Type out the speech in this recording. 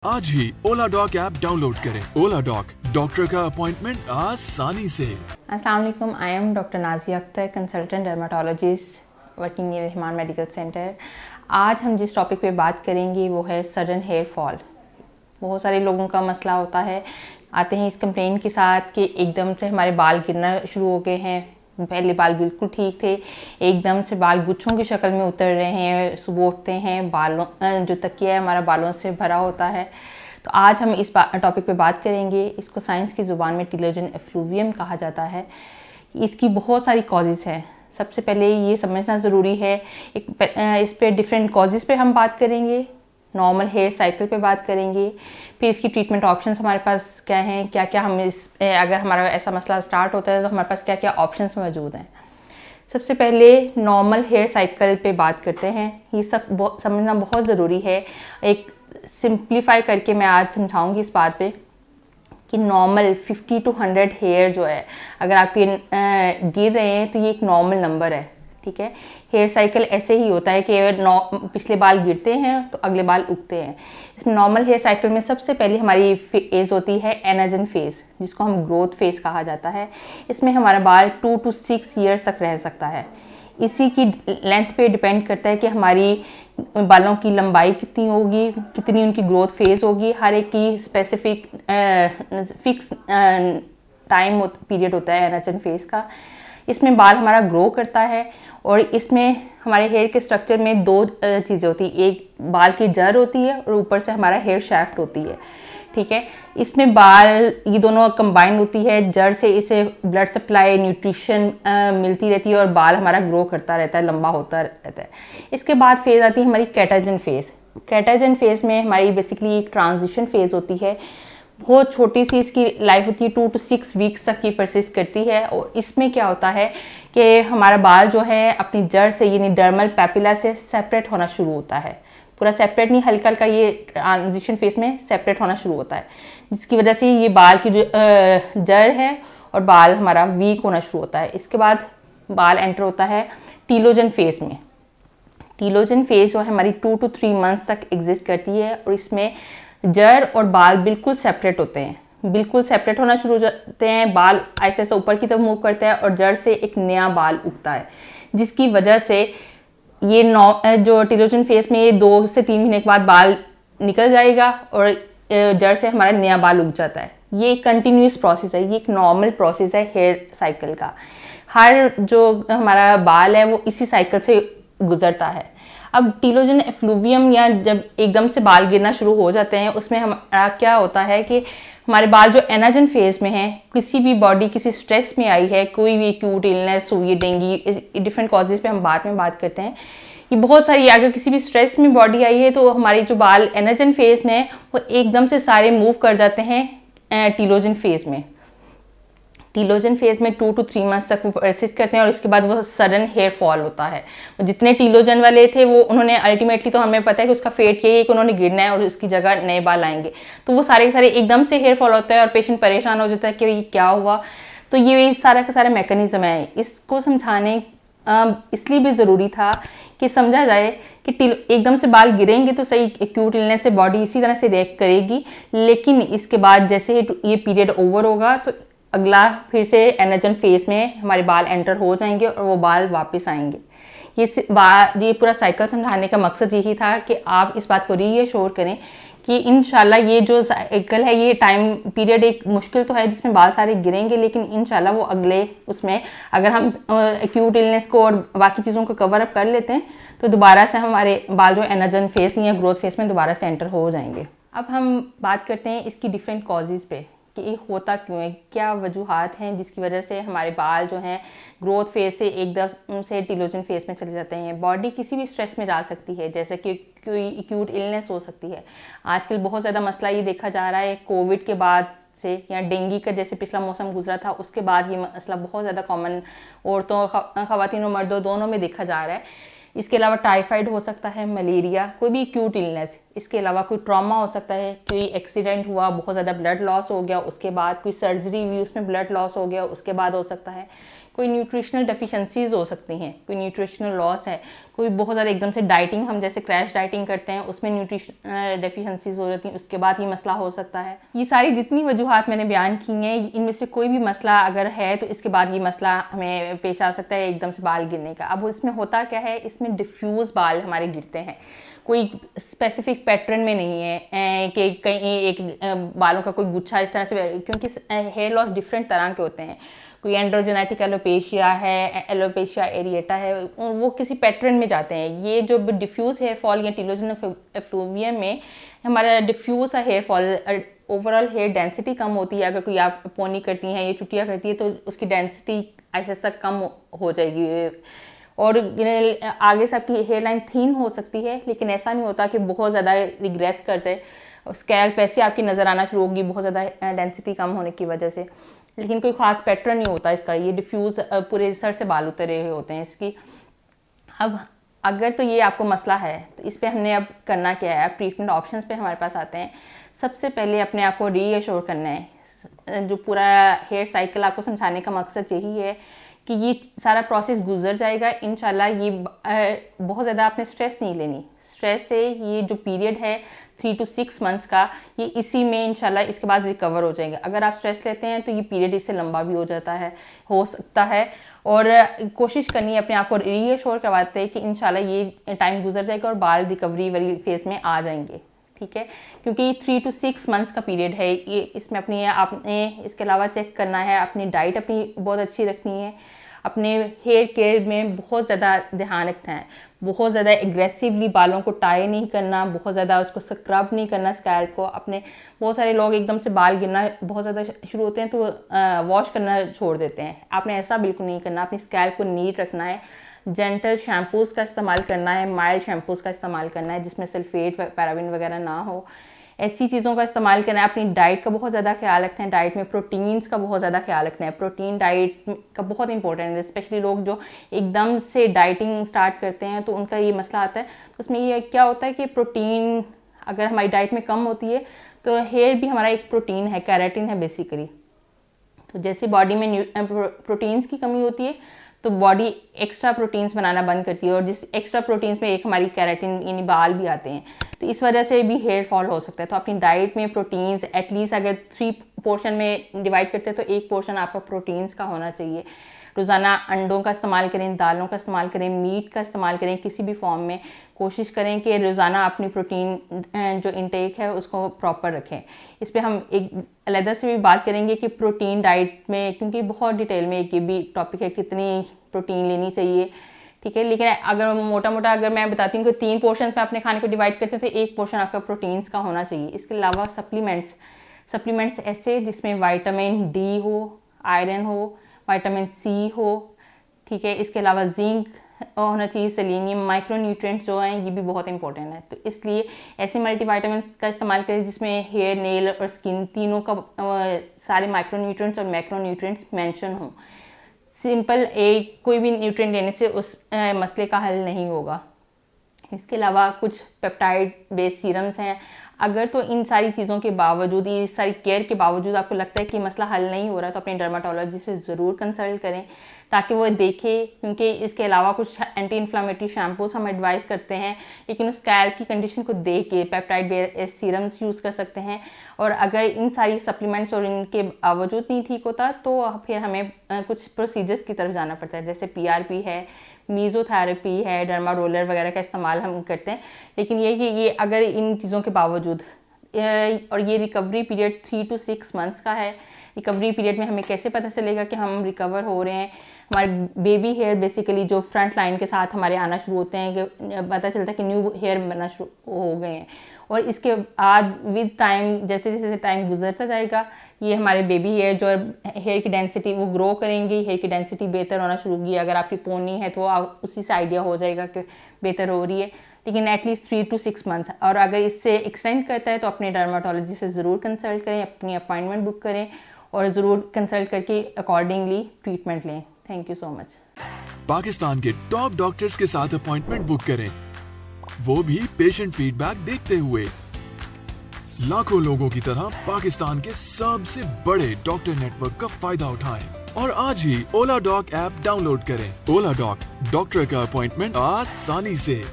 आज ही Ola doc app download करें। ओला डॉक, डॉक्टर का अपॉइंटमेंट आसानी से। अस्सलाम वालेकुम, I am doctor Nazia Akhtar, consultant dermatologist working in Himan medical centre. आज हम जिस टॉपिक पे बात करेंगे वो है सडन हेयर फॉल। बहुत सारे लोगों का मसला होता है, आते हैं इस कंप्लेन के साथ कि एकदम से हमारे बाल गिरना शुरू हो गए हैं। पहले बाल बिल्कुल ठीक थे, एकदम से बाल गुच्छों की शक्ल में उतर रहे हैं, सुबह उठते हैं बालों जो तकिया है हमारा बालों से भरा होता है। तो आज हम इस टॉपिक पे बात करेंगे। इसको साइंस की ज़ुबान में टीलोजन एफ्लूवियम कहा जाता है। इसकी बहुत सारी कॉजेज़ हैं। सबसे पहले ये समझना ज़रूरी है, इस पे डिफरेंट कॉजेज़ पे हम बात करेंगे, नॉर्मल हेयर साइकिल पे बात करेंगे, फिर इसकी ट्रीटमेंट ऑप्शंस हमारे पास क्या हैं, क्या क्या हम अगर हमारा ऐसा मसला स्टार्ट होता है तो हमारे पास क्या क्या ऑप्शंस मौजूद हैं। सबसे पहले नॉर्मल हेयर साइकिल पे बात करते हैं। ये सब समझना बहुत ज़रूरी है। एक सिंप्लीफाई करके मैं आज समझाऊंगी इस बात पे कि नॉर्मल 50 to 100 हेयर जो है, अगर आपके गिर रहे हैं तो ये एक नॉर्मल नंबर है। ठीक है, हेयर साइकिल ऐसे ही होता है कि पिछले बाल गिरते हैं तो अगले बाल उगते हैं। इसमें नॉर्मल हेयर साइकिल में सबसे पहले हमारी फेज होती है एनाजन फेज, जिसको हम ग्रोथ फेज कहा जाता है। इसमें हमारा बाल 2 to 6 ईयर्स तक रह सकता है। इसी की लेंथ पे डिपेंड करता है कि हमारी बालों की लंबाई कितनी होगी, कितनी उनकी ग्रोथ फेज होगी। हर एक की स्पेसिफिक फिक्स टाइम पीरियड होता है एनाजन फेज का। इसमें बाल हमारा ग्रो करता है और इसमें हमारे हेयर के स्ट्रक्चर में दो चीज़ें होती हैं। एक बाल की जड़ होती है और ऊपर से हमारा हेयर शैफ्ट होती है। ठीक है, इसमें बाल ये दोनों कंबाइन होती है। जड़ से इसे ब्लड सप्लाई, न्यूट्रिशन मिलती रहती है और बाल हमारा ग्रो करता रहता है, लंबा होता रहता है। इसके बाद फेज़ आती है हमारी कैटाजन फेज़। कैटाजन फेज़ में हमारी बेसिकली एक ट्रांजिशन फेज़ होती है। बहुत छोटी सी इसकी लाइफ होती है, 2 to 6 वीक्स तक की परसिस्ट करती है। और इसमें क्या होता है कि हमारा बाल जो है अपनी जड़ से यानी डर्मल पैपिला से सेपरेट होना शुरू होता है। पूरा सेपरेट नहीं, हल्का हल्का ये ट्रांजिशन फेज में सेपरेट होना शुरू होता है, जिसकी वजह से ये बाल की जो जड़ है और बाल हमारा वीक होना शुरू होता है। इसके बाद बाल एंटर होता है टीलोजन फेज में। टीलोजन फेज जो है हमारी 2 to 3 मंथ्स तक एग्जिस्ट करती है और इसमें जड़ और बाल बिल्कुल सेपरेट होते हैं, बिल्कुल सेपरेट होना शुरू हो जाते हैं। बाल ऐसे ऐसे ऊपर की तरफ मूव करता है और जड़ से एक नया बाल उगता है, जिसकी वजह से ये जो टीलोजन फेज में ये 2 से 3 महीने के बाद बाल निकल जाएगा और जड़ से हमारा नया बाल उग जाता है। ये एक कंटिन्यूस प्रोसेस है, ये एक नॉर्मल प्रोसेस है हेयर साइकिल का। हर जो हमारा बाल है वो इसी साइकिल से गुजरता है। अब टीलोजन एफ्लूवियम या जब एकदम से बाल गिरना शुरू हो जाते हैं, उसमें हमारा क्या होता है कि हमारे बाल जो एनाजन फेज में हैं, किसी भी बॉडी किसी स्ट्रेस में आई है, कोई भी एक्यूट इलनेस हुई, डेंगू, डिफरेंट कॉजेज पे हम बाद में बात करते हैं। ये बहुत सारी, अगर किसी भी स्ट्रेस में बॉडी आई है तो हमारी जो बाल एनाजन फेज में है वो एकदम से सारे मूव कर जाते हैं टीलोजन फेज में। टीलोजन फेज में 2 to 3 मंथ्स तक वो परसिस्ट करते हैं और इसके बाद वो सडन हेयर फॉल होता है। जितने टीलोजन वाले थे वो उन्होंने अल्टीमेटली, तो हमें पता है कि उसका फेट यही है कि उन्होंने गिरना है और उसकी जगह नए बाल आएंगे। तो वो सारे के सारे एकदम से हेयर फॉल होता है और पेशेंट परेशान हो जाता है कि ये क्या हुआ। तो ये सारा का सारा मैकेनिज्म है। इसको समझाने इसलिए भी ज़रूरी था कि समझा जाए कि एकदम से बाल गिरेंगे तो सही, एक्यूट इलनेस से बॉडी इसी तरह से रिएक्ट करेगी, लेकिन इसके बाद जैसे ये पीरियड ओवर होगा तो अगला फिर से एनाजन फेज में हमारे बाल एंटर हो जाएंगे और वो बाल वापस आएंगे। ये पूरा साइकिल समझाने का मकसद यही था कि आप इस बात को रीअश्योर करें कि इंशाल्लाह ये जो साइकिल है, ये टाइम पीरियड एक मुश्किल तो है जिसमें बाल सारे गिरेंगे, लेकिन इंशाल्लाह वो अगले उसमें अगर हम एक्यूट इलनेस को और बाकी चीज़ों को कवर अप कर लेते हैं तो दोबारा से हमारे बाल जो एनाजन फेज या ग्रोथ फेज में दोबारा से एंटर हो जाएंगे। अब हम बात करते हैं इसकी डिफरेंट कॉजेज़ पे कि ये होता क्यों है, क्या वजूहात हैं जिसकी वजह से हमारे बाल जो हैं ग्रोथ फेज से एकदम से टीलोजन फेज में चले जाते हैं। बॉडी किसी भी स्ट्रेस में जा सकती है, जैसे कि कोई एक्यूट इलनेस हो सकती है। आजकल बहुत ज़्यादा मसला ये देखा जा रहा है कोविड के बाद से, या डेंगू का जैसे पिछला मौसम गुजरा था उसके बाद ये मसला बहुत ज़्यादा कॉमन औरतों, ख़वातीन और मर्दों दोनों में देखा जा रहा है। इसके अलावा टाइफाइड हो सकता है, मलेरिया, कोई भी एक्यूट इलनेस। इसके अलावा कोई ट्रॉमा हो सकता है, कोई एक्सीडेंट हुआ, बहुत ज़्यादा ब्लड लॉस हो गया, उसके बाद कोई सर्जरी हुई उसमें ब्लड लॉस हो गया, उसके बाद हो सकता है। कोई न्यूट्रिशनल डेफिशिएंसीज हो सकती हैं, कोई न्यूट्रिशनल लॉस है, कोई बहुत ज़्यादा एकदम से डाइटिंग, हम जैसे क्रैश डाइटिंग करते हैं उसमें न्यूट्रिशनल डेफिशिएंसीज हो जाती हैं, उसके बाद ये मसला हो सकता है। ये सारी जितनी वजूहात मैंने बयान की हैं, इनमें से कोई भी मसला अगर है तो इसके बाद ये मसला हमें पेश आ सकता है एकदम से बाल गिरने का। अब इसमें होता क्या है, इसमें डिफ्यूज़ बाल हमारे गिरते हैं, कोई स्पेसिफिक पैटर्न में नहीं है कि कहीं एक बालों का कोई गुच्छा इस तरह से, क्योंकि हेयर लॉस डिफरेंट तरह के होते हैं। कोई एंड्रोजेनेटिक एलोपेशिया है, एलोपेशिया एरिएटा है, वो किसी पैटर्न में जाते हैं। ये जो डिफ्यूज़ हेयर फॉल या टीलोजन एफ्लूवियम में हमारा diffuse hair fall, overall hair density कम होती है। अगर कोई आप पोनी करती हैं या चुटिया करती है तो उसकी डेंसिटी ऐसे तक कम हो जाएगी और आगे से आपकी हेयर लाइन थिन हो सकती है, लेकिन ऐसा नहीं होता कि बहुत ज़्यादा रिग्रेस कर जाए। स्कैल्प ऐसे आपकी नज़र आना शुरू होगी बहुत ज़्यादा डेंसिटी कम होने की वजह से, लेकिन कोई ख़ास पैटर्न नहीं होता इसका। ये डिफ्यूज़ पूरे सर से बाल उतरे हुए होते हैं इसकी। अब अगर तो ये आपको मसला है तो इस पर हमने अब करना क्या है, अब ट्रीटमेंट ऑप्शंस पे हमारे पास आते हैं। सबसे पहले अपने आप को रीअश्योर करना है। जो पूरा हेयर साइकिल आपको समझाने का मकसद यही है कि ये सारा प्रोसेस गुजर जाएगा इंशाल्लाह। ये बहुत ज़्यादा आपने स्ट्रेस नहीं लेनी। स्ट्रेस से ये जो पीरियड है 3 to 6 मंथ्स का, ये इसी में इंशाल्लाह इसके बाद रिकवर हो जाएंगे। अगर आप स्ट्रेस लेते हैं तो ये पीरियड इससे लंबा भी हो सकता है और कोशिश करनी है अपने आप को रीअश्योर करवाते हैं कि इंशाल्लाह ये टाइम गुजर जाएगा और बाल रिकवरी वाली फेज़ में आ जाएंगे, ठीक है। क्योंकि 3 to 6 मंथ्स का पीरियड है ये, इसमें अपनी आपने इसके अलावा चेक करना है, अपनी डाइट अपनी बहुत अच्छी रखनी है, अपने हेयर केयर में बहुत ज़्यादा ध्यान रखना है। बहुत ज़्यादा एग्रेसिवली बालों को टाई नहीं करना, बहुत ज़्यादा उसको स्क्रब नहीं करना स्कैल्प को। अपने बहुत सारे लोग एकदम से बाल गिरना बहुत ज़्यादा शुरू होते हैं तो वॉश करना छोड़ देते हैं। आपने ऐसा बिल्कुल नहीं करना, अपनी स्कैल्प को नीट रखना है। जेंटल शैम्पूज़ का इस्तेमाल करना है, माइल्ड शैम्पूज़ का इस्तेमाल करना है जिसमें सल्फेट पैराबिन वगैरह ना हो। ऐसी चीज़ों का इस्तेमाल करना है। अपनी डाइट का बहुत ज़्यादा ख्याल रखना है, डाइट में प्रोटीन्स का बहुत ज़्यादा ख्याल रखना है। प्रोटीन डाइट का बहुत इंपॉर्टेंट है, स्पेशली लोग जो एकदम से डाइटिंग स्टार्ट करते हैं तो उनका ये मसला आता है। तो उसमें ये क्या होता है कि प्रोटीन अगर हमारी डाइट में कम होती है तो हेयर भी हमारा एक प्रोटीन है, कैराटिन है बेसिकली। तो जैसे बॉडी में प्रोटीन्स की कमी होती है तो बॉडी एक्स्ट्रा प्रोटीन्स बनाना बंद करती है और जिस एक्स्ट्रा प्रोटीन्स में एक हमारी कैराटिन यानी बाल भी आते हैं, तो इस वजह से भी हेयर फॉल हो सकता है। तो अपनी डाइट में प्रोटीन्स एटलीस्ट अगर 3 पोर्शन में डिवाइड करते हैं तो 1 पोर्शन आपका प्रोटीन्स का होना चाहिए। रोज़ाना अंडों का इस्तेमाल करें, दालों का इस्तेमाल करें, मीट का इस्तेमाल करें, किसी भी फॉर्म में कोशिश करें कि रोज़ाना अपनी प्रोटीन जो इंटेक है उसको प्रॉपर रखें। इस पर हम एक अलग से भी बात करेंगे कि प्रोटीन डाइट में, क्योंकि बहुत डिटेल में एक ये भी टॉपिक है कितनी प्रोटीन लेनी चाहिए, ठीक है। लेकिन अगर मोटा मोटा अगर मैं बताती हूँ कि 3 पोर्शन में अपने खाने को डिवाइड करते हैं तो 1 पोर्शन आपका प्रोटीन्स का होना चाहिए। इसके अलावा सप्लीमेंट्स ऐसे जिसमें विटामिन डी हो, आयरन हो, विटामिन सी हो, ठीक है। इसके अलावा जिंक होना चाहिए, सेलेनियम, माइक्रोन्यूट्रिएंट्स जो हैं ये भी बहुत इंपॉर्टेंट है। तो इसलिए ऐसे मल्टीविटामिन का इस्तेमाल करें जिसमें हेयर, नेल और स्किन तीनों का सारे माइक्रोन्यूट्रिएंट्स और मैक्रोन्यूट्रिएंट्स मेंशन हों। सिंपल एक कोई भी न्यूट्रिएंट लेने से उस मसले का हल नहीं होगा। इसके अलावा कुछ पेप्टाइड बेस्ड सीरम्स हैं। अगर तो इन सारी चीज़ों के बावजूद, इस सारी केयर के बावजूद आपको लगता है कि मसला हल नहीं हो रहा तो अपने डर्माटोलॉजिस्ट से ज़रूर कंसल्ट करें ताकि वो देखे। क्योंकि इसके अलावा कुछ एंटी इन्फ्लामेटरी शैम्पूस हम एडवाइस करते हैं, लेकिन उस स्कैल्प की कंडीशन को देख के पेप्टाइड बेस्ड सीरम्स यूज़ कर सकते हैं। और अगर इन सारी सप्लीमेंट्स और इनके बावजूद नहीं ठीक होता तो फिर हमें कुछ प्रोसीजर्स की तरफ जाना पड़ता है, जैसे PRP है, मीज़ोथेरेपी है, डर्मा रोलर वगैरह का इस्तेमाल हम करते हैं। लेकिन ये अगर इन चीज़ों के बावजूद और ये रिकवरी पीरियड 3 to 6 मंथ्स का है। रिकवरी पीरियड में हमें कैसे पता चलेगा कि हम रिकवर हो रहे हैं? हमारे बेबी हेयर बेसिकली जो फ्रंट लाइन के साथ हमारे आना शुरू होते हैं कि पता चलता है कि न्यू हेयर बनना शुरू हो गए हैं। और इसके बाद विद टाइम जैसे जैसे टाइम गुजरता जाएगा ये हमारे बेबी हेयर जो हेयर की डेंसिटी वो ग्रो करेंगी, हेयर की डेंसिटी बेहतर होना शुरू होगी। अगर आपकी पोनी है तो आप उसी से आइडिया हो जाएगा कि बेहतर हो रही है, लेकिन एटलीस्ट 3 to 6 मंथ्स। और अगर इससे एक्सटेंड करता है तो अपने डर्माटोलॉजिस्ट से ज़रूर कंसल्ट करें, अपनी अपॉइंटमेंट बुक करें और ज़रूर कंसल्ट करके अकॉर्डिंगली ट्रीटमेंट लें। Thank you so much. Pakistan के टॉप डॉक्टर्स के साथ अपॉइंटमेंट बुक करें, वो भी पेशेंट फीडबैक देखते हुए। लाखों लोगों की तरह पाकिस्तान के सबसे बड़े डॉक्टर नेटवर्क का फायदा उठाएं। और आज ही ओला डॉक ऐप डाउनलोड करें। ओला डॉक, डॉक्टर का अपॉइंटमेंट आसानी से।